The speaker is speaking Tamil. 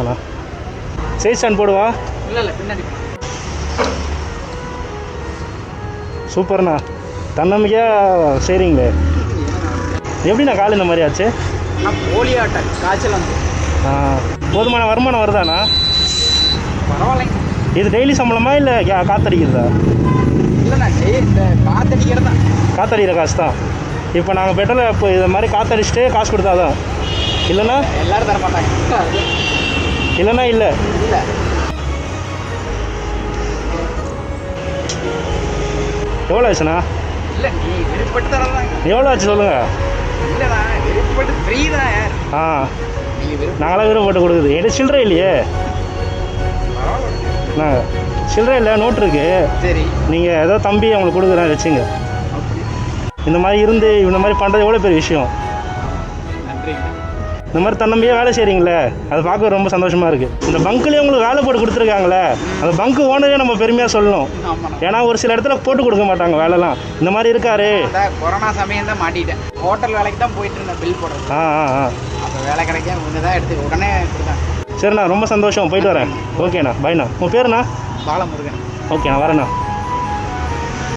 அண்ணா சைஸ் ஸ்டாண்ட் போடுவா? இல்லை பின்னாடி. சூப்பர்ண்ணா, தன்னம்பிக்கையாக செய்கிறீங்களே. எப்படிண்ணா கால் இந்த மாதிரி ஆச்சு? போலியோ அட்டாக், காய்ச்சல் வந்து. போதுமான வருமானம் வருதாண்ணா? பரவாயில்லைங்க. இது டெய்லி சம்பளமா இல்லை காத்தடிக்கிறதா? இல்லைண்ணா இந்த காத்தடிக்கிறது தான். காத்தடிக்கிற காசு தான். இப்போ நாங்கள் பெட்ரோல் இப்போ இது மாதிரி காத்தடிச்சுட்டு காசு கொடுத்தா தான், இல்லைண்ணா? எல்லோரும் தர மாட்டாங்க. இல்லைண்ணா இல்லை இல்லை. எவ்வளோ ஆச்சுண்ணா? இல்லை நீ விருப்பப்பட்டு தரதாங்க. எவ்வளோ ஆச்சு சொல்லுங்கள். இல்லைண்ணா விருப்பப்பட்டு ஃப்ரீ தான் யார். நாங்களாம் விருப்பப்பட்டு கொடுக்குது. என்கிட்ட சில்லறை இல்லையே. அண்ணா சில்லறை இல்லை, நோட் இருக்கு. சரி, நீங்கள் ஏதோ தம்பி அவங்களுக்கு கொடுக்குறேன் வச்சுங்க. இந்த மாதிரி இருந்து இந்த மாதிரி பண்ணுறது எவ்வளோ பெரிய விஷயம். இந்த மாதிரி தன்னம்பியாக வேலை செய்கிறீங்களே, அதை பார்க்க ரொம்ப சந்தோஷமாக இருக்குது. இந்த பங்க்லேயே உங்களுக்கு வேலை போட்டு கொடுத்துருக்காங்களே, அந்த பங்கு ஓனரே நம்ம பெருமையாக சொல்லணும். ஏன்னா ஒரு சில இடத்துல போட்டு கொடுக்க மாட்டாங்க வேலைலாம். இந்த மாதிரி இருக்காரு. கொரோனா சமயம் தான் மாட்டிட்டேன். ஹோட்டல் வேலைக்கு தான் போயிட்டு இருந்தேன், பில் போடுறது. அப்போ வேலை கிடைக்க ஒன்று தான் எடுத்து உடனே கொடுத்தாங்க. சரிண்ணா, ரொம்ப சந்தோஷம், போயிட்டு வரேன். ஓகேண்ணா, பாய்ண்ணா. உங்கள் பேருண்ணா? பாலமுருகன். ஓகேண்ணா, வரேண்ணா.